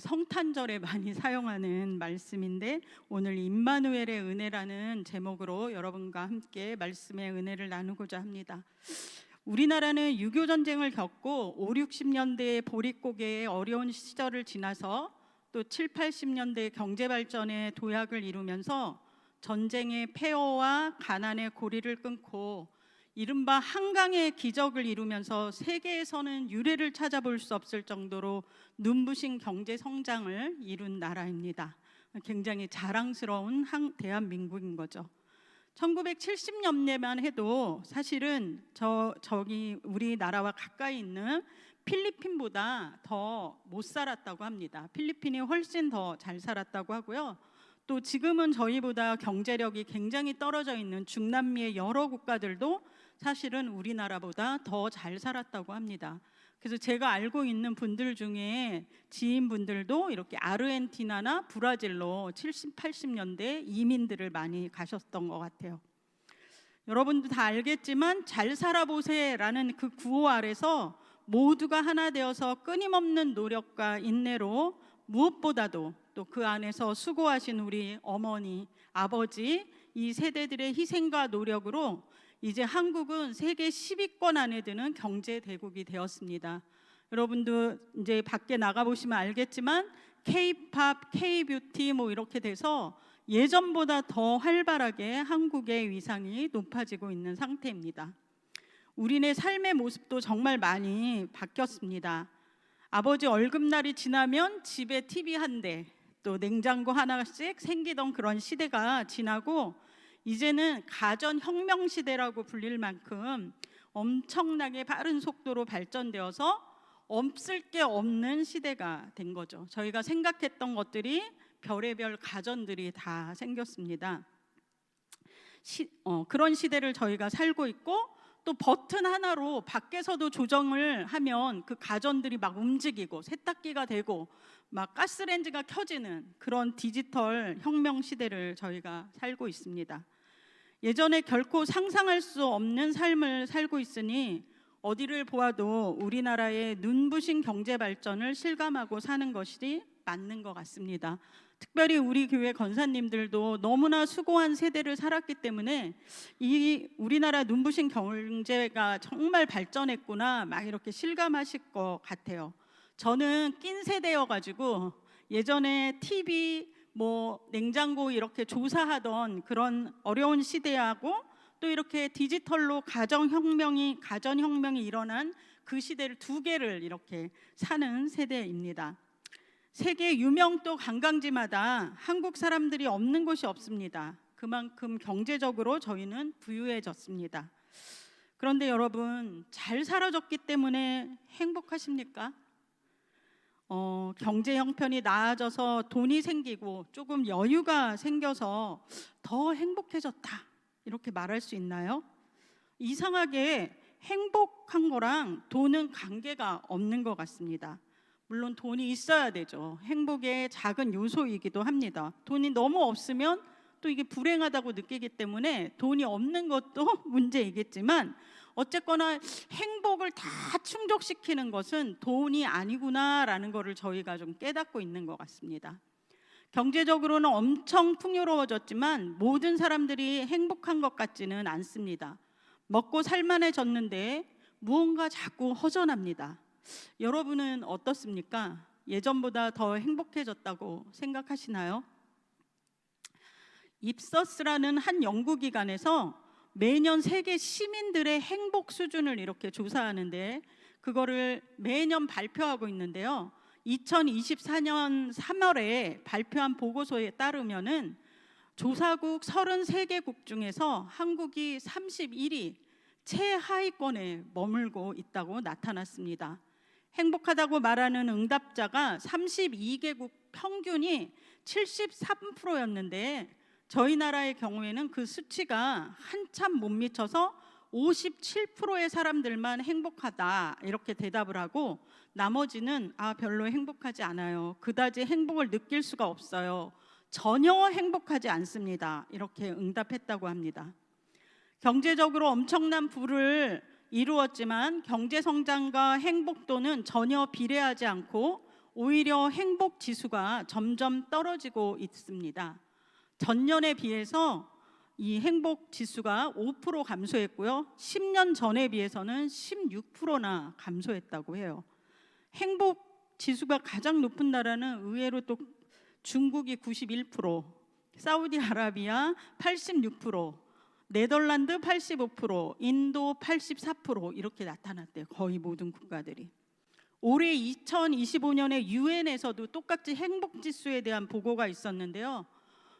성탄절에 많이 사용하는 말씀인데, 오늘 임마누엘의 은혜라는 제목으로 여러분과 함께 말씀의 은혜를 나누고자 합니다. 우리나라는 6.25 전쟁을 겪고 5, 60년대의 보릿고개의 어려운 시절을 지나서 또 7, 80년대 경제 발전의 도약을 이루면서 전쟁의 폐허와 가난의 고리를 끊고 이른바 한강의 기적을 이루면서 세계에서는 유례를 찾아볼 수 없을 정도로 눈부신 경제 성장을 이룬 나라입니다. 굉장히 자랑스러운 대한민국인 거죠. 1970년대만 해도 사실은 저기 우리나라와 가까이 있는 필리핀보다 더 못 살았다고 합니다. 필리핀이 훨씬 더 잘 살았다고 하고요. 또 지금은 저희보다 경제력이 굉장히 떨어져 있는 중남미의 여러 국가들도 사실은 우리나라보다 더 잘 살았다고 합니다. 그래서 제가 알고 있는 분들 중에 지인분들도 이렇게 아르헨티나나 브라질로 70, 80년대 이민들을 많이 가셨던 것 같아요. 여러분도 다 알겠지만 잘 살아보세라는 그 구호 아래서 모두가 하나 되어서 끊임없는 노력과 인내로 무엇보다도 또 그 안에서 수고하신 우리 어머니, 아버지 이 세대들의 희생과 노력으로 이제 한국은 세계 10위권 안에 드는 경제 대국이 되었습니다. 여러분도 이제 밖에 나가보시면 알겠지만 K-팝, K-뷰티 뭐 이렇게 돼서 예전보다 더 활발하게 한국의 위상이 높아지고 있는 상태입니다. 우리네 삶의 모습도 정말 많이 바뀌었습니다. 아버지 월급날이 지나면 집에 TV 한 대, 또 냉장고 하나씩 생기던 그런 시대가 지나고 이제는 가전혁명 시대라고 불릴 만큼 엄청나게 빠른 속도로 발전되어서 없을 게 없는 시대가 된 거죠. 저희가 생각했던 것들이 별의별 가전들이 다 생겼습니다. 그런 시대를 저희가 살고 있고, 또 버튼 하나로 밖에서도 조정을 하면 그 가전들이 막 움직이고 세탁기가 되고 막 가스레인지가 켜지는 그런 디지털 혁명 시대를 저희가 살고 있습니다. 예전에 결코 상상할 수 없는 삶을 살고 있으니 어디를 보아도 우리나라의 눈부신 경제 발전을 실감하고 사는 것이 맞는 것 같습니다. 특별히 우리 교회 권사님들도 너무나 수고한 세대를 살았기 때문에 이 우리나라 눈부신 경제가 정말 발전했구나 막 이렇게 실감하실 것 같아요. 저는 낀 세대여가지고 예전에 TV, 뭐 냉장고 이렇게 조사하던 그런 어려운 시대하고 또 이렇게 디지털로 가전혁명이 일어난 그 시대를 두 개를 이렇게 사는 세대입니다. 세계 유명도 관광지마다 한국 사람들이 없는 곳이 없습니다. 그만큼 경제적으로 저희는 부유해졌습니다. 그런데 여러분, 잘 살아졌기 때문에 행복하십니까? 경제 형편이 나아져서 돈이 생기고 조금 여유가 생겨서 더 행복해졌다 이렇게 말할 수 있나요? 이상하게 행복한 거랑 돈은 관계가 없는 것 같습니다. 물론 돈이 있어야 되죠. 행복의 작은 요소이기도 합니다. 돈이 너무 없으면 또 이게 불행하다고 느끼기 때문에 돈이 없는 것도 문제이겠지만 어쨌거나 행복을 다 충족시키는 것은 돈이 아니구나라는 것을 저희가 좀 깨닫고 있는 것 같습니다. 경제적으로는 엄청 풍요로워졌지만 모든 사람들이 행복한 것 같지는 않습니다. 먹고 살만해졌는데 무언가 자꾸 허전합니다. 여러분은 어떻습니까? 예전보다 더 행복해졌다고 생각하시나요? 입서스라는 한 연구기관에서 매년 세계 시민들의 행복 수준을 이렇게 조사하는데 그거를 매년 발표하고 있는데요. 2024년 3월에 발표한 보고서에 따르면은 조사국 33개국 중에서 한국이 31위 최하위권에 머물고 있다고 나타났습니다. 행복하다고 말하는 응답자가 32개국 평균이 73%였는데 저희 나라의 경우에는 그 수치가 한참 못 미쳐서 57%의 사람들만 행복하다 이렇게 대답을 하고 나머지는 별로 행복하지 않아요. 그다지 행복을 느낄 수가 없어요. 전혀 행복하지 않습니다. 이렇게 응답했다고 합니다. 경제적으로 엄청난 부를 이루었지만 경제 성장과 행복도는 전혀 비례하지 않고 오히려 행복 지수가 점점 떨어지고 있습니다. 전년에 비해서 이 행복 지수가 5% 감소했고요. 10년 전에 비해서는 16%나 감소했다고 해요. 행복 지수가 가장 높은 나라는 의외로 또 중국이 91%, 사우디아라비아 86%, 네덜란드 85%, 인도 84% 이렇게 나타났대요. 거의 모든 국가들이. 올해 2025년에 유엔에서도 똑같이 행복지수에 대한 보고가 있었는데요.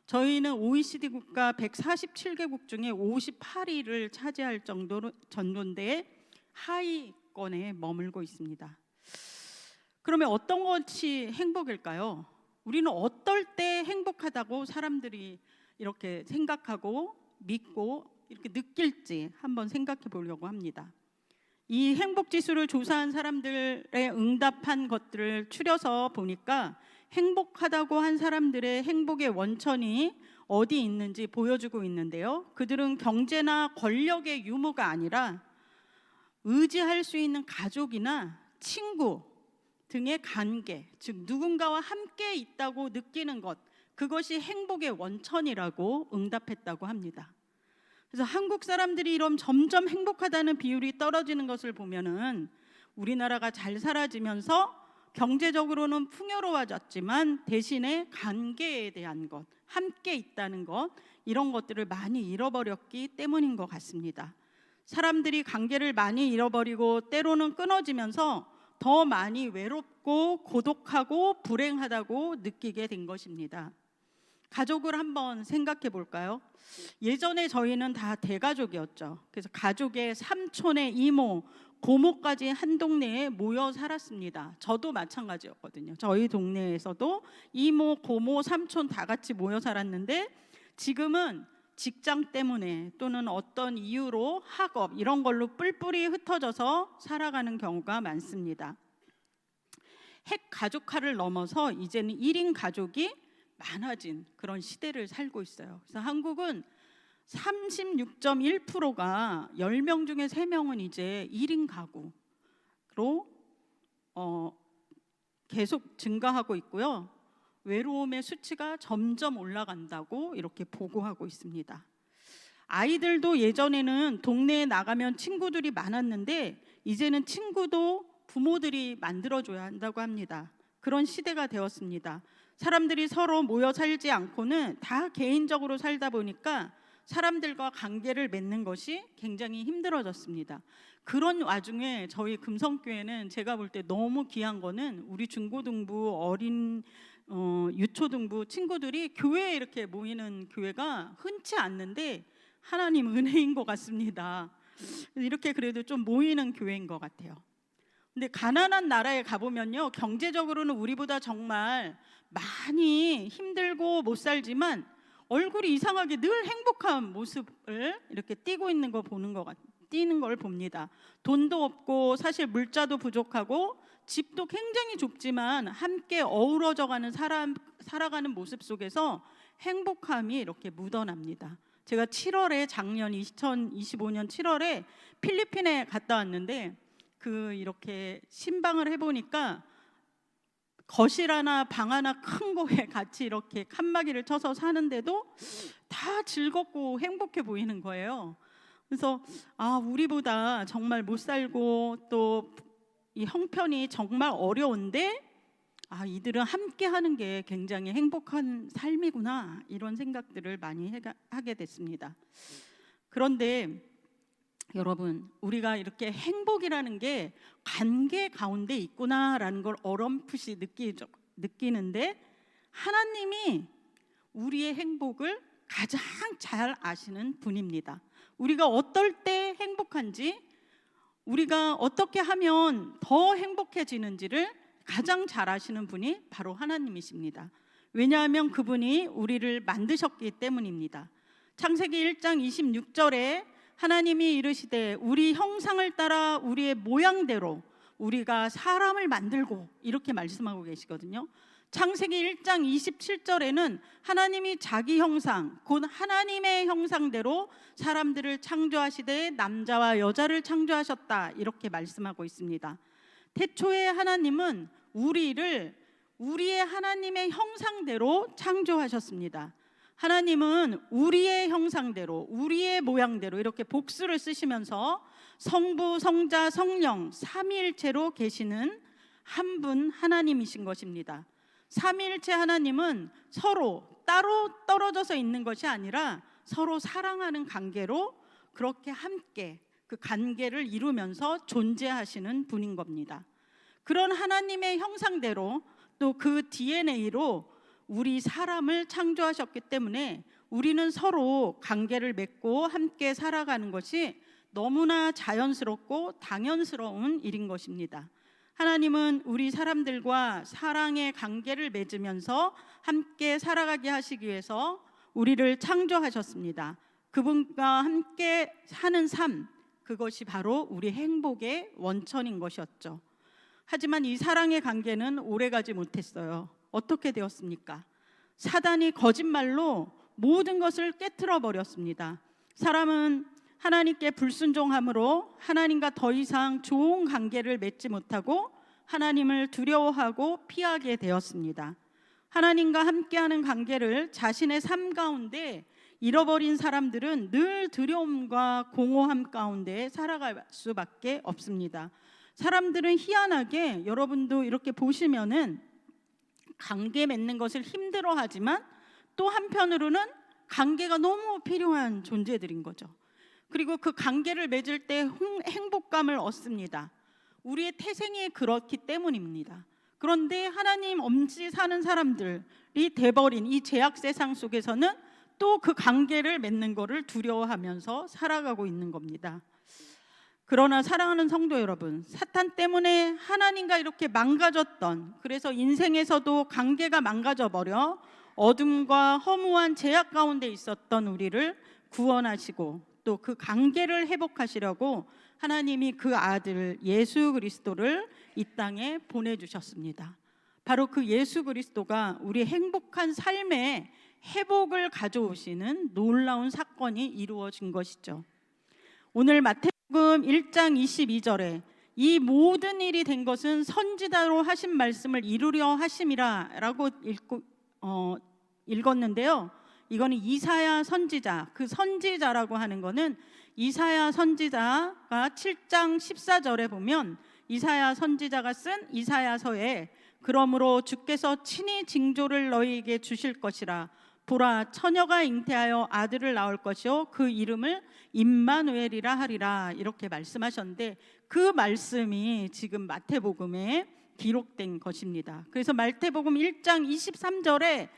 저희는 OECD 국가 147개국 중에 58위를 차지할 정도인데 하위권에 머물고 있습니다. 그러면 어떤 것이 행복일까요? 우리는 어떨 때 행복하다고 사람들이 이렇게 생각하고 믿고 이렇게 느낄지 한번 생각해 보려고 합니다. 이 행복지수를 조사한 사람들의 응답한 것들을 추려서 보니까 행복하다고 한 사람들의 행복의 원천이 어디 있는지 보여주고 있는데요. 그들은 경제나 권력의 유무가 아니라 의지할 수 있는 가족이나 친구 등의 관계, 즉 누군가와 함께 있다고 느끼는 것, 그것이 행복의 원천이라고 응답했다고 합니다. 그래서 한국 사람들이 이런 점점 행복하다는 비율이 떨어지는 것을 보면은 우리나라가 잘 살아지면서 경제적으로는 풍요로워졌지만 대신에 관계에 대한 것, 함께 있다는 것, 이런 것들을 많이 잃어버렸기 때문인 것 같습니다. 사람들이 관계를 많이 잃어버리고 때로는 끊어지면서 더 많이 외롭고 고독하고 불행하다고 느끼게 된 것입니다. 가족을 한번 생각해 볼까요? 예전에 저희는 다 대가족이었죠. 그래서 가족의 삼촌의 이모, 고모까지 한 동네에 모여 살았습니다. 저도 마찬가지였거든요. 저희 동네에서도 이모, 고모, 삼촌 다 같이 모여 살았는데 지금은 직장 때문에 또는 어떤 이유로 학업 이런 걸로 뿔뿔이 흩어져서 살아가는 경우가 많습니다. 핵 가족화를 넘어서 이제는 1인 가족이 많아진 그런 시대를 살고 있어요. 그래서 한국은 36.1%가 10명 중에 3명은 이제 1인 가구로 계속 증가하고 있고요. 외로움의 수치가 점점 올라간다고 이렇게 보고하고 있습니다. 아이들도 예전에는 동네에 나가면 친구들이 많았는데 이제는 친구도 부모들이 만들어줘야 한다고 합니다. 그런 시대가 되었습니다. 사람들이 서로 모여 살지 않고는 다 개인적으로 살다 보니까 사람들과 관계를 맺는 것이 굉장히 힘들어졌습니다. 그런 와중에 저희 금성교회는 제가 볼 때 너무 귀한 거는 우리 중고등부, 어린 유초등부 친구들이 교회에 이렇게 모이는 교회가 흔치 않는데 하나님 은혜인 것 같습니다. 이렇게 그래도 좀 모이는 교회인 것 같아요. 근데 가난한 나라에 가보면요, 경제적으로는 우리보다 정말 많이 힘들고 못 살지만 얼굴이 이상하게 늘 행복한 모습을 이렇게 띄고 있는 거 띄는 걸 봅니다. 돈도 없고 사실 물자도 부족하고 집도 굉장히 좁지만 함께 어우러져가는 살아가는 모습 속에서 행복함이 이렇게 묻어납니다. 제가 작년 2025년 7월에 필리핀에 갔다 왔는데 이렇게 신방을 해보니까 거실 하나 방 하나 큰 거에 같이 이렇게 칸막이를 쳐서 사는데도 다 즐겁고 행복해 보이는 거예요. 그래서 우리보다 정말 못 살고 또 이 형편이 정말 어려운데 이들은 함께 하는 게 굉장히 행복한 삶이구나, 이런 생각들을 많이 하게 됐습니다. 그런데 여러분, 우리가 이렇게 행복이라는 게 관계 가운데 있구나라는 걸 어렴풋이 느끼는데 하나님이 우리의 행복을 가장 잘 아시는 분입니다. 우리가 어떨 때 행복한지, 우리가 어떻게 하면 더 행복해지는지를 가장 잘 아시는 분이 바로 하나님이십니다. 왜냐하면 그분이 우리를 만드셨기 때문입니다. 창세기 1장 26절에 하나님이 이르시되 우리 형상을 따라 우리의 모양대로 우리가 사람을 만들고, 이렇게 말씀하고 계시거든요. 창세기 1장 27절에는 하나님이 자기 형상, 곧 하나님의 형상대로 사람들을 창조하시되 남자와 여자를 창조하셨다, 이렇게 말씀하고 있습니다. 태초에 하나님은 우리를 우리의 하나님의 형상대로 창조하셨습니다. 하나님은 우리의 형상대로, 우리의 모양대로 이렇게 복수를 쓰시면서 성부, 성자, 성령 삼위일체로 계시는 한 분 하나님이신 것입니다. 삼위일체 하나님은 서로 따로 떨어져서 있는 것이 아니라 서로 사랑하는 관계로 그렇게 함께 그 관계를 이루면서 존재하시는 분인 겁니다. 그런 하나님의 형상대로 또 그 DNA로 우리 사람을 창조하셨기 때문에 우리는 서로 관계를 맺고 함께 살아가는 것이 너무나 자연스럽고 당연스러운 일인 것입니다. 하나님은 우리 사람들과 사랑의 관계를 맺으면서 함께 살아가게 하시기 위해서 우리를 창조하셨습니다. 그분과 함께 사는 삶, 그것이 바로 우리 행복의 원천인 것이었죠. 하지만 이 사랑의 관계는 오래가지 못했어요. 어떻게 되었습니까? 사단이 거짓말로 모든 것을 깨트려 버렸습니다. 사람은 하나님께 불순종함으로 하나님과 더 이상 좋은 관계를 맺지 못하고 하나님을 두려워하고 피하게 되었습니다. 하나님과 함께하는 관계를 자신의 삶 가운데 잃어버린 사람들은 늘 두려움과 공허함 가운데 살아갈 수밖에 없습니다. 사람들은 희한하게, 여러분도 이렇게 보시면은 관계 맺는 것을 힘들어하지만 또 한편으로는 관계가 너무 필요한 존재들인 거죠. 그리고 그 관계를 맺을 때 행복감을 얻습니다. 우리의 태생이 그렇기 때문입니다. 그런데 하나님 없이 사는 사람들이 돼버린 이 제약 세상 속에서는 또 그 관계를 맺는 것을 두려워하면서 살아가고 있는 겁니다. 그러나 사랑하는 성도 여러분, 사탄 때문에 하나님과 이렇게 망가졌던, 그래서 인생에서도 관계가 망가져버려 어둠과 허무한 제약 가운데 있었던 우리를 구원하시고 또 그 관계를 회복하시려고 하나님이 그 아들 예수 그리스도를 이 땅에 보내주셨습니다. 바로 그 예수 그리스도가 우리 행복한 삶의 회복을 가져오시는 놀라운 사건이 이루어진 것이죠. 오늘 마태복음 1장 22절에 이 모든 일이 된 것은 선지자로 하신 말씀을 이루려 하심이라 라고 읽었는데요. 이거는 이사야 선지자, 그 선지자라고 하는 거는 이사야 선지자가 7장 14절에 보면 이사야 선지자가 쓴 이사야서에 그러므로 주께서 친히 징조를 너희에게 주실 것이라 보라 처녀가 잉태하여 아들을 낳을 것이요 그 이름을 임마누엘이라 하리라 이렇게 말씀하셨는데 그 말씀이 지금 마태복음에 기록된 것입니다. 그래서 마태복음 1장 23절에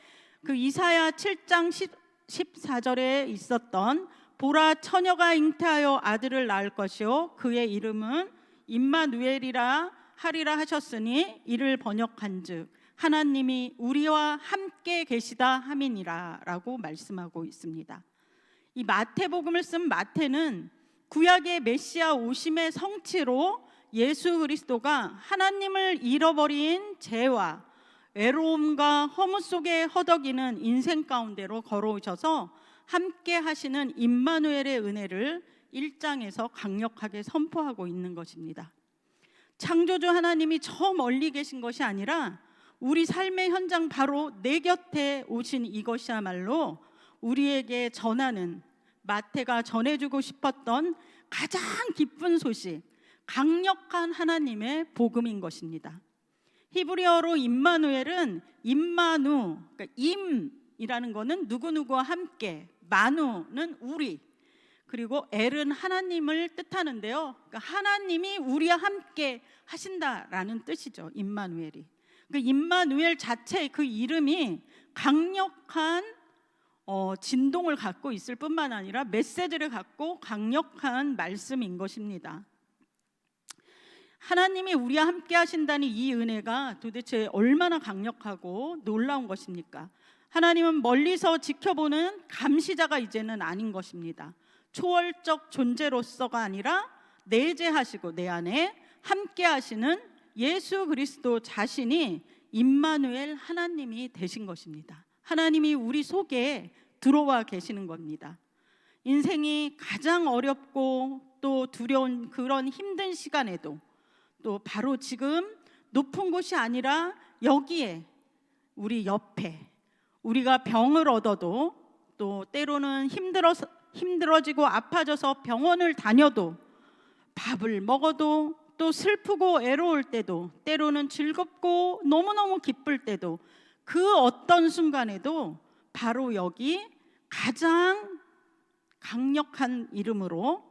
그 이사야 7장 14절에 있었던 보라 처녀가 잉태하여 아들을 낳을 것이요 그의 이름은 임마누엘이라 하리라 하셨으니 이를 번역한즉 하나님이 우리와 함께 계시다 함이니라 라고 말씀하고 있습니다. 이 마태복음을 쓴 마태는 구약의 메시아 오심의 성취로 예수 그리스도가 하나님을 잃어버린 죄와 외로움과 허무 속에 허덕이는 인생 가운데로 걸어오셔서 함께 하시는 임마누엘의 은혜를 1장에서 강력하게 선포하고 있는 것입니다. 창조주 하나님이 저 멀리 계신 것이 아니라 우리 삶의 현장 바로 내 곁에 오신 이것이야말로 우리에게 전하는 마태가 전해주고 싶었던 가장 기쁜 소식, 강력한 하나님의 복음인 것입니다. 히브리어로 임마누엘은 임마누, 그러니까 임이라는 거는 누구누구와 함께, 마누는 우리, 그리고 엘은 하나님을 뜻하는데요. 그러니까 하나님이 우리와 함께 하신다라는 뜻이죠. 임마누엘이. 그 임마누엘 자체의 그 이름이 강력한 진동을 갖고 있을 뿐만 아니라 메시지를 갖고 강력한 말씀인 것입니다. 하나님이 우리와 함께 하신다는 이 은혜가 도대체 얼마나 강력하고 놀라운 것입니까? 하나님은 멀리서 지켜보는 감시자가 이제는 아닌 것입니다. 초월적 존재로서가 아니라 내재하시고 내 안에 함께 하시는 예수 그리스도 자신이 임마누엘 하나님이 되신 것입니다. 하나님이 우리 속에 들어와 계시는 겁니다. 인생이 가장 어렵고 또 두려운 그런 힘든 시간에도 또 바로 지금 높은 곳이 아니라 여기에 우리 옆에, 우리가 병을 얻어도 또 때로는 힘들어지고 아파져서 병원을 다녀도, 밥을 먹어도, 또 슬프고 애로울 때도, 때로는 즐겁고 너무너무 기쁠 때도, 그 어떤 순간에도 바로 여기 가장 강력한 이름으로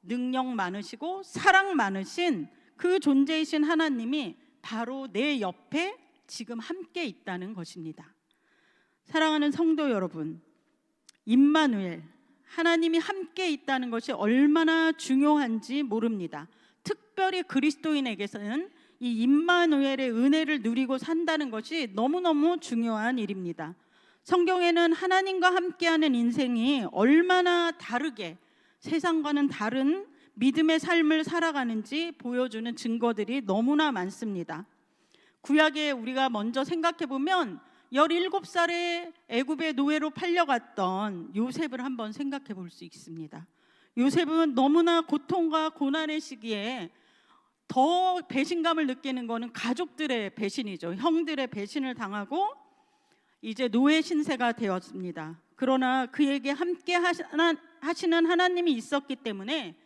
능력 많으시고 사랑 많으신 그 존재이신 하나님이 바로 내 옆에 지금 함께 있다는 것입니다. 사랑하는 성도 여러분, 임마누엘, 하나님이 함께 있다는 것이 얼마나 중요한지 모릅니다. 특별히 그리스도인에게서는 이 임마누엘의 은혜를 누리고 산다는 것이 너무너무 중요한 일입니다. 성경에는 하나님과 함께하는 인생이 얼마나 다르게 세상과는 다른 믿음의 삶을 살아가는지 보여주는 증거들이 너무나 많습니다. 구약에 우리가 먼저 생각해 보면 17살에 애굽의 노예로 팔려갔던 요셉을 한번 생각해 볼 수 있습니다. 요셉은 너무나 고통과 고난의 시기에 더 배신감을 느끼는 것은 가족들의 배신이죠. 형들의 배신을 당하고 이제 노예 신세가 되었습니다. 그러나 그에게 함께 하시는 하나님이 있었기 때문에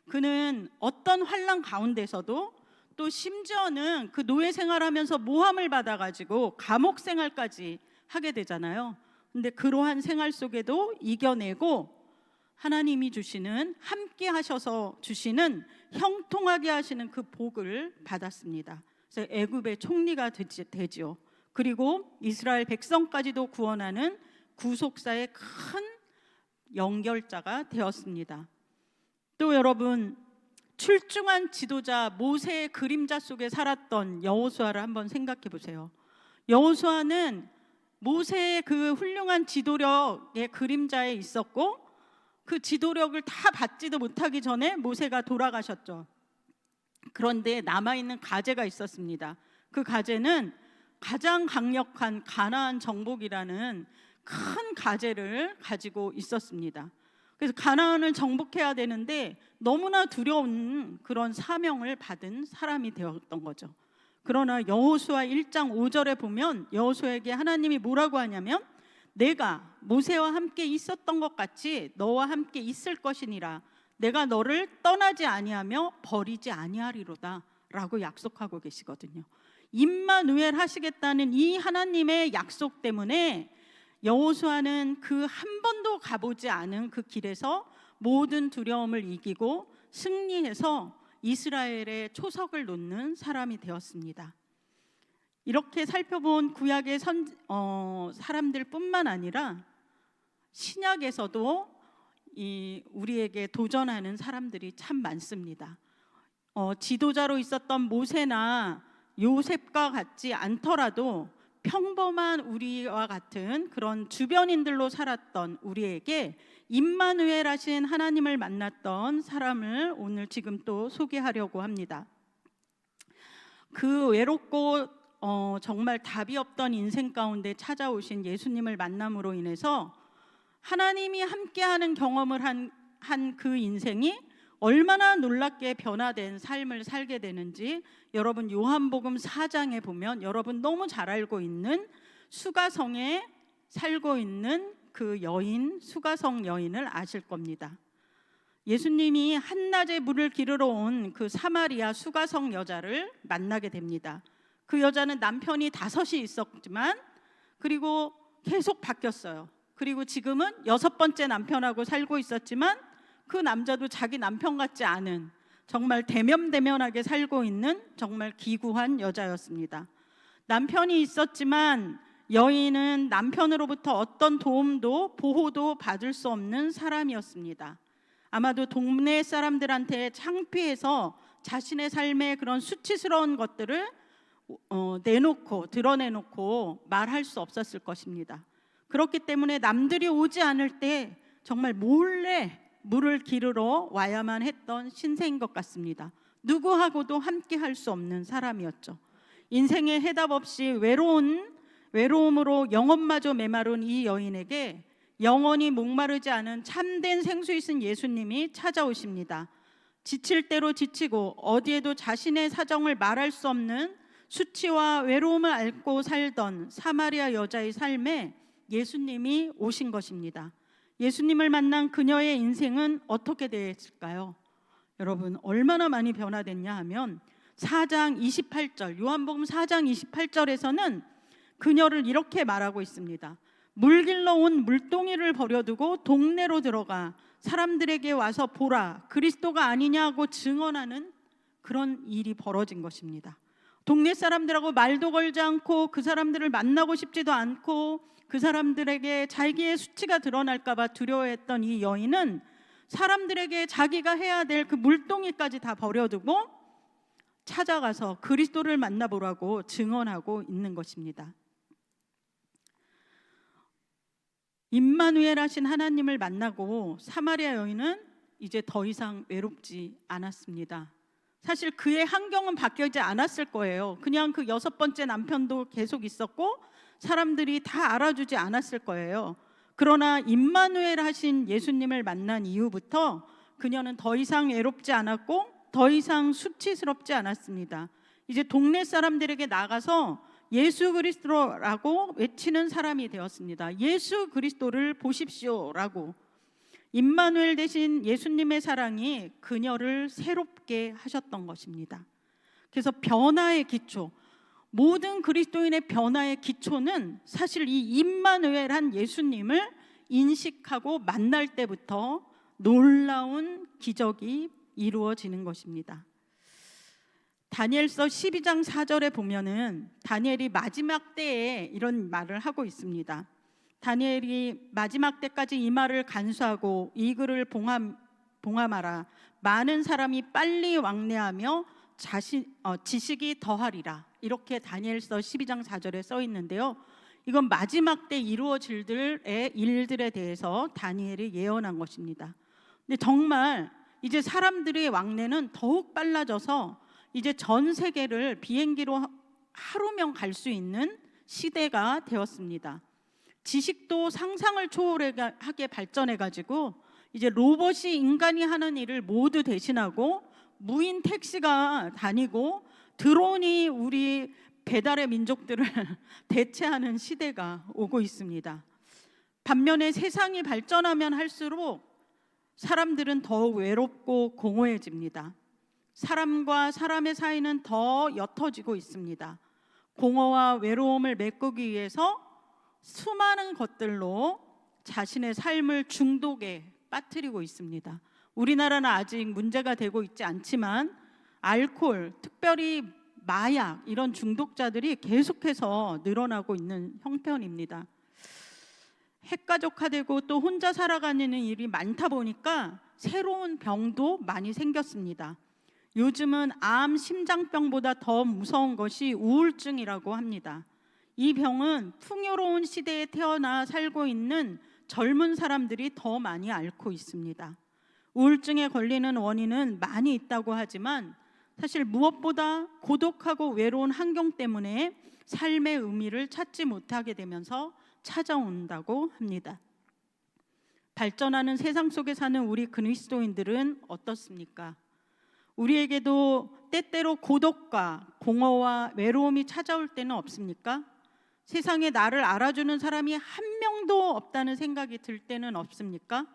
그는 어떤 환난 가운데서도, 또 심지어는 그 노예 생활하면서 모함을 받아가지고 감옥 생활까지 하게 되잖아요. 근데 그러한 생활 속에도 이겨내고 하나님이 주시는, 함께 하셔서 주시는, 형통하게 하시는 그 복을 받았습니다. 그래서 애굽의 총리가 되지요. 그리고 이스라엘 백성까지도 구원하는 구속사의 큰 연결자가 되었습니다. 또 여러분, 출중한 지도자 모세의 그림자 속에 살았던 여호수아를 한번 생각해 보세요. 여호수아는 모세의 그 훌륭한 지도력의 그림자에 있었고, 그 지도력을 다 받지도 못하기 전에 모세가 돌아가셨죠. 그런데 남아있는 가제가 있었습니다. 그 가제는 가장 강력한 가나안 정복이라는 큰 가제를 가지고 있었습니다. 그래서 가나안을 정복해야 되는데 너무나 두려운 그런 사명을 받은 사람이 되었던 거죠. 그러나 여호수아 1장 5절에 보면 여호수아에게 하나님이 뭐라고 하냐면, 내가 모세와 함께 있었던 것 같이 너와 함께 있을 것이니라. 내가 너를 떠나지 아니하며 버리지 아니하리로다 라고 약속하고 계시거든요. 임마누엘 하시겠다는 이 하나님의 약속 때문에 여호수아는 그 한 번도 가보지 않은 그 길에서 모든 두려움을 이기고 승리해서 이스라엘의 초석을 놓는 사람이 되었습니다. 이렇게 살펴본 구약의 사람들뿐만 아니라 신약에서도 우리에게 도전하는 사람들이 참 많습니다. 지도자로 있었던 모세나 요셉과 같지 않더라도 평범한 우리와 같은 그런 주변인들로 살았던 우리에게 임마누엘 하신 하나님을 만났던 사람을 오늘 지금 또 소개하려고 합니다. 그 외롭고 정말 답이 없던 인생 가운데 찾아오신 예수님을 만남으로 인해서 하나님이 함께하는 경험을 한 그 인생이 얼마나 놀랍게 변화된 삶을 살게 되는지 여러분 요한복음 4장에 보면 여러분 너무 잘 알고 있는 수가성에 살고 있는 그 여인, 수가성 여인을 아실 겁니다. 예수님이 한낮에 물을 기르러 온 그 사마리아 수가성 여자를 만나게 됩니다. 그 여자는 남편이 5이 있었지만 그리고 계속 바뀌었어요. 그리고 지금은 6번째 남편하고 살고 있었지만 그 남자도 자기 남편 같지 않은, 정말 대면대면하게 살고 있는 정말 기구한 여자였습니다. 남편이 있었지만 여인은 남편으로부터 어떤 도움도 보호도 받을 수 없는 사람이었습니다. 아마도 동네 사람들한테 창피해서 자신의 삶의 그런 수치스러운 것들을 드러내놓고 말할 수 없었을 것입니다. 그렇기 때문에 남들이 오지 않을 때 정말 몰래 물을 기르러 와야만 했던 신세인 것 같습니다. 누구하고도 함께 할 수 없는 사람이었죠. 인생의 해답 없이 외로움으로 영혼마저 메마른 이 여인에게 영원히 목마르지 않은 참된 생수이신 예수님이 찾아오십니다. 지칠 대로 지치고 어디에도 자신의 사정을 말할 수 없는 수치와 외로움을 앓고 살던 사마리아 여자의 삶에 예수님이 오신 것입니다. 예수님을 만난 그녀의 인생은 어떻게 됐을까요? 여러분, 얼마나 많이 변화됐냐 하면 4장 28절, 요한복음 4장 28절에서는 그녀를 이렇게 말하고 있습니다. 물 길러 온 물동이를 버려두고 동네로 들어가 사람들에게 와서 보라, 그리스도가 아니냐고 증언하는 그런 일이 벌어진 것입니다. 동네 사람들하고 말도 걸지 않고 그 사람들을 만나고 싶지도 않고 그 사람들에게 자기의 수치가 드러날까 봐 두려워했던 이 여인은 사람들에게 자기가 해야 될 그 물동이까지 다 버려두고 찾아가서 그리스도를 만나보라고 증언하고 있는 것입니다. 임마누엘 하신 하나님을 만나고 사마리아 여인은 이제 더 이상 외롭지 않았습니다. 사실 그의 환경은 바뀌지 않았을 거예요. 그냥 그 6번째 남편도 계속 있었고 사람들이 다 알아주지 않았을 거예요. 그러나 임마누엘 하신 예수님을 만난 이후부터 그녀는 더 이상 외롭지 않았고 더 이상 수치스럽지 않았습니다. 이제 동네 사람들에게 나가서 예수 그리스도라고 외치는 사람이 되었습니다. 예수 그리스도를 보십시오라고. 임마누엘 대신 예수님의 사랑이 그녀를 새롭게 하셨던 것입니다. 그래서 변화의 기초, 모든 그리스도인의 변화의 기초는 사실 이 임마누엘한 예수님을 인식하고 만날 때부터 놀라운 기적이 이루어지는 것입니다. 다니엘서 12장 4절에 보면은 다니엘이 마지막 때에 이런 말을 하고 있습니다. 다니엘이 마지막 때까지 이 말을 간수하고 이 글을 봉함하라. 많은 사람이 빨리 왕래하며 지식이 더하리라. 이렇게 다니엘서 12장 4절에 써 있는데요. 이건 마지막 때 이루어질 일들에 대해서 다니엘이 예언한 것입니다. 근데 정말 이제 사람들의 왕래는 더욱 빨라져서 이제 전 세계를 비행기로 하루면 갈 수 있는 시대가 되었습니다. 지식도 상상을 초월하게 발전해가지고 이제 로봇이 인간이 하는 일을 모두 대신하고 무인 택시가 다니고 드론이 우리 배달의 민족들을 대체하는 시대가 오고 있습니다. 반면에 세상이 발전하면 할수록 사람들은 더욱 외롭고 공허해집니다. 사람과 사람의 사이는 더 옅어지고 있습니다. 공허와 외로움을 메꾸기 위해서 수많은 것들로 자신의 삶을 중독에 빠뜨리고 있습니다. 우리나라는 아직 문제가 되고 있지 않지만 알코올, 특별히 마약 이런 중독자들이 계속해서 늘어나고 있는 형편입니다. 핵가족화되고 또 혼자 살아가는 일이 많다 보니까 새로운 병도 많이 생겼습니다. 요즘은 암, 심장병보다 더 무서운 것이 우울증이라고 합니다. 이 병은 풍요로운 시대에 태어나 살고 있는 젊은 사람들이 더 많이 앓고 있습니다. 우울증에 걸리는 원인은 많이 있다고 하지만 사실 무엇보다 고독하고 외로운 환경 때문에 삶의 의미를 찾지 못하게 되면서 찾아온다고 합니다. 발전하는 세상 속에 사는 우리 그리스도인들은 어떻습니까? 우리에게도 때때로 고독과 공허와 외로움이 찾아올 때는 없습니까? 세상에 나를 알아주는 사람이 한 명도 없다는 생각이 들 때는 없습니까?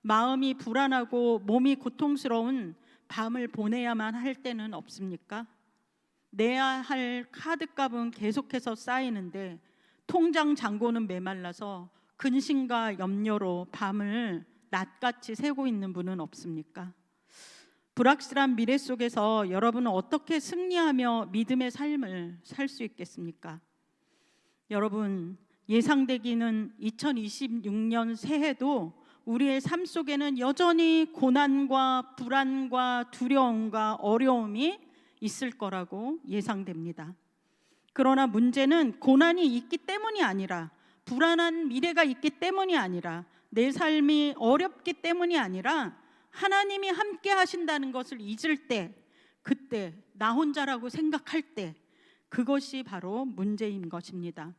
마음이 불안하고 몸이 고통스러운 밤을 보내야만 할 때는 없습니까? 내야 할 카드값은 계속해서 쌓이는데 통장 잔고는 메말라서 근심과 염려로 밤을 낮같이 새고 있는 분은 없습니까? 불확실한 미래 속에서 여러분은 어떻게 승리하며 믿음의 삶을 살 수 있겠습니까? 여러분, 예상되기는 2026년 새해도 우리의 삶 속에는 여전히 고난과 불안과 두려움과 어려움이 있을 거라고 예상됩니다. 그러나 문제는 고난이 있기 때문이 아니라, 불안한 미래가 있기 때문이 아니라, 내 삶이 어렵기 때문이 아니라 하나님이 함께 하신다는 것을 잊을 때, 그때 나 혼자라고 생각할 때, 그것이 바로 문제인 것입니다.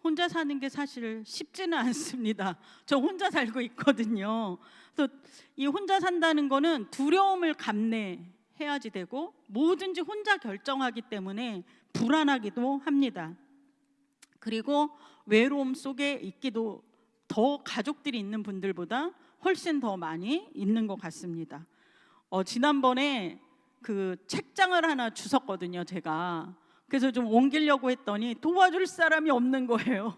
혼자 사는 게 사실 쉽지는 않습니다. 저 혼자 살고 있거든요. 그래서 이 혼자 산다는 거는 두려움을 감내해야지 되고 뭐든지 혼자 결정하기 때문에 불안하기도 합니다. 그리고 외로움 속에 있기도 더 가족들이 있는 분들보다 훨씬 더 많이 있는 것 같습니다. 지난번에 그 책장을 하나 주웠거든요, 제가. 그래서 좀 옮기려고 했더니 도와줄 사람이 없는 거예요.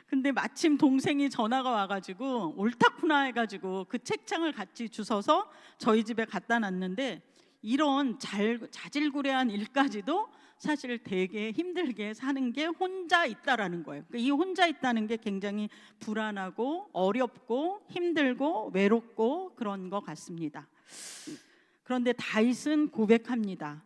근데 마침 동생이 전화가 와가지고 옳다구나 해가지고 그 책장을 같이 주워서 저희 집에 갖다 놨는데, 이런 자질구레한 일까지도 사실 되게 힘들게 사는 게 혼자 있다라는 거예요. 그러니까 이 혼자 있다는 게 굉장히 불안하고 어렵고 힘들고 외롭고 그런 것 같습니다. 그런데 다윗은 고백합니다.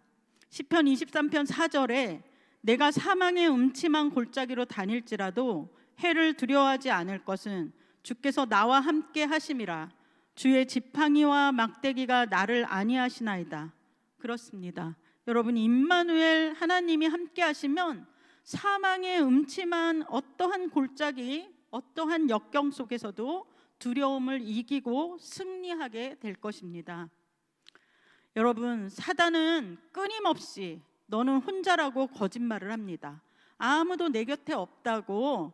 시편 23편 4절에 내가 사망의 음침한 골짜기로 다닐지라도 해를 두려워하지 않을 것은 주께서 나와 함께 하심이라. 주의 지팡이와 막대기가 나를 안위하시나이다. 그렇습니다. 여러분, 임마누엘 하나님이 함께 하시면 사망의 음침한 어떠한 골짜기, 어떠한 역경 속에서도 두려움을 이기고 승리하게 될 것입니다. 여러분, 사단은 끊임없이 너는 혼자라고 거짓말을 합니다. 아무도 내 곁에 없다고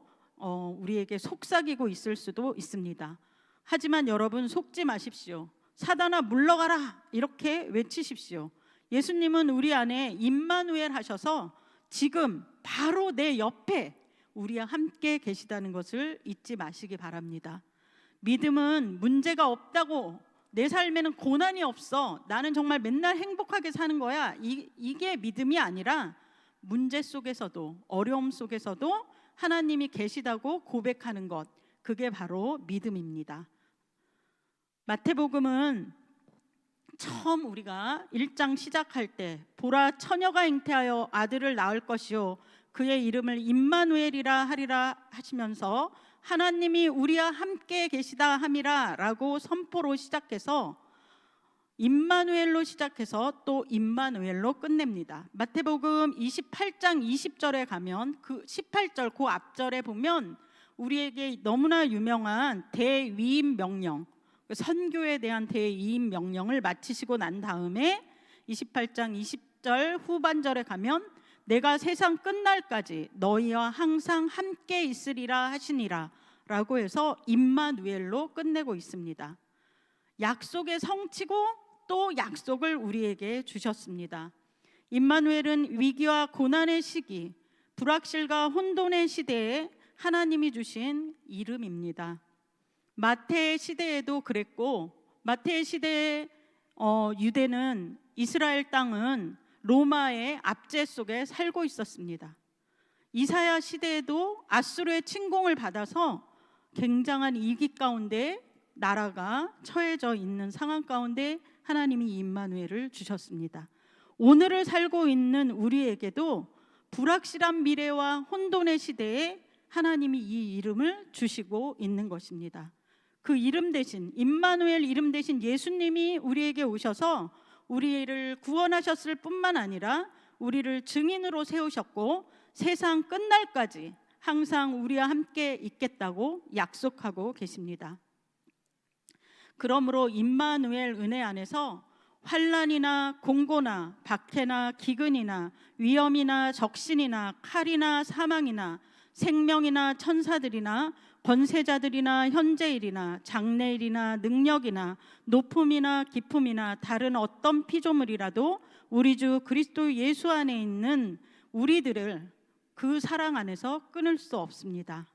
우리에게 속삭이고 있을 수도 있습니다. 하지만 여러분, 속지 마십시오. 사단아 물러가라 이렇게 외치십시오. 예수님은 우리 안에 임마누엘 하셔서 지금 바로 내 옆에 우리와 함께 계시다는 것을 잊지 마시기 바랍니다. 믿음은 문제가 없다고, 내 삶에는 고난이 없어, 나는 정말 맨날 행복하게 사는 거야, 이게 믿음이 아니라 문제 속에서도 어려움 속에서도 하나님이 계시다고 고백하는 것, 그게 바로 믿음입니다. 마태복음은 처음 우리가 1장 시작할 때 보라 처녀가 잉태하여 아들을 낳을 것이요 그의 이름을 임마누엘이라 하리라 하시면서 하나님이 우리와 함께 계시다 함이라 라고 선포로 시작해서 임마누엘로 시작해서 또 임마누엘로 끝냅니다. 마태복음 28장 20절에 가면 그 18절 그 앞절에 보면 우리에게 너무나 유명한 대위임 명령, 선교에 대한 대위임 명령을 마치시고 난 다음에 28장 20절 후반절에 가면 내가 세상 끝날까지 너희와 항상 함께 있으리라 하시니라 라고 해서 임마누엘로 끝내고 있습니다. 약속의 성취고 또 약속을 우리에게 주셨습니다. 임마누엘은 위기와 고난의 시기, 불확실과 혼돈의 시대에 하나님이 주신 이름입니다. 마태의 시대에도 그랬고, 마태의 시대에 유대는, 이스라엘 땅은 로마의 압제 속에 살고 있었습니다. 이사야 시대에도 아수르의 침공을 받아서 굉장한 위기 가운데 나라가 처해져 있는 상황 가운데 하나님이 임마누엘을 주셨습니다. 오늘을 살고 있는 우리에게도 불확실한 미래와 혼돈의 시대에 하나님이 이 이름을 주시고 있는 것입니다. 그 이름 대신, 임마누엘 이름 대신 예수님이 우리에게 오셔서 우리를 구원하셨을 뿐만 아니라 우리를 증인으로 세우셨고 세상 끝날까지 항상 우리와 함께 있겠다고 약속하고 계십니다. 그러므로 임마누엘 은혜 안에서 환난이나 공고나 박해나 기근이나 위험이나 적신이나 칼이나 사망이나 생명이나 천사들이나 권세자들이나 현재일이나 장래일이나 능력이나 높음이나 깊음이나 다른 어떤 피조물이라도 우리 주 그리스도 예수 안에 있는 우리들을 그 사랑 안에서 끊을 수 없습니다.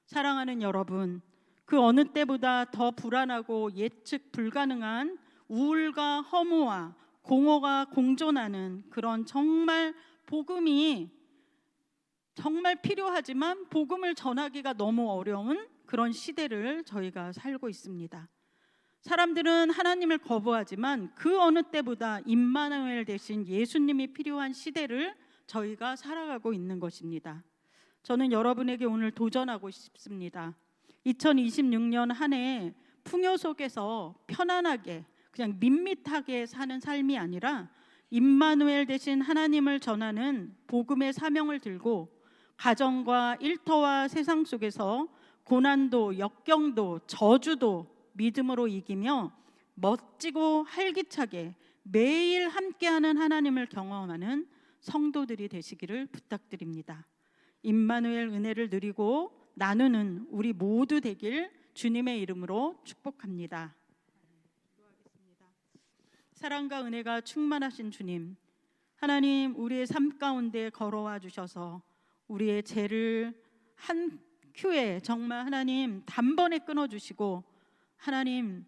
사랑하는 여러분, 그 어느 때보다 더 불안하고 예측 불가능한 우울과 허무와 공허가 공존하는 그런 정말 복음이 정말 필요하지만 복음을 전하기가 너무 어려운 그런 시대를 저희가 살고 있습니다. 사람들은 하나님을 거부하지만 그 어느 때보다 임마누엘 대신 예수님이 필요한 시대를 저희가 살아가고 있는 것입니다. 저는 여러분에게 오늘 도전하고 싶습니다. 2026년 한 해 풍요 속에서 편안하게 그냥 밋밋하게 사는 삶이 아니라 임마누엘 대신 하나님을 전하는 복음의 사명을 들고 가정과 일터와 세상 속에서 고난도 역경도 저주도 믿음으로 이기며 멋지고 활기차게 매일 함께하는 하나님을 경험하는 성도들이 되시기를 부탁드립니다. 임마누엘 은혜를 누리고 나누는 우리 모두 되길 주님의 이름으로 축복합니다. 사랑과 은혜가 충만하신 주님, 하나님 우리의 삶 가운데 걸어와 주셔서 우리의 죄를 한 큐에 정말 하나님 단번에 끊어주시고, 하나님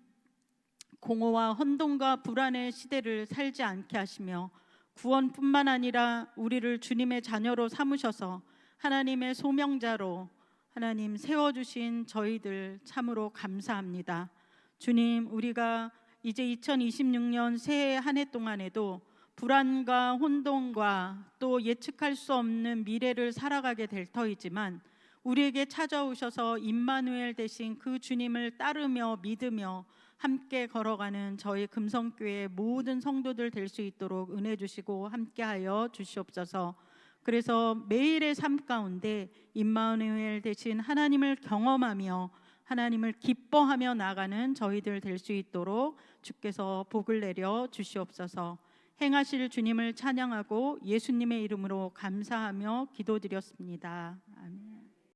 공허와 혼돈과 불안의 시대를 살지 않게 하시며 구원뿐만 아니라 우리를 주님의 자녀로 삼으셔서 하나님의 소명자로 하나님 세워주신 저희들 참으로 감사합니다. 주님, 우리가 이제 2026년 새해 한 해 동안에도 불안과 혼돈과 또 예측할 수 없는 미래를 살아가게 될 터이지만 우리에게 찾아오셔서 임마누엘 되신 그 주님을 따르며 믿으며 함께 걸어가는 저희 금성교회 모든 성도들 될 수 있도록 은혜 주시고 함께하여 주시옵소서. 그래서 매일의 삶 가운데 임마누엘 되신 하나님을 경험하며 하나님을 기뻐하며 나가는 저희들 될 수 있도록 주께서 복을 내려 주시옵소서. 행하실 주님을 찬양하고 예수님의 이름으로 감사하며 기도드렸습니다.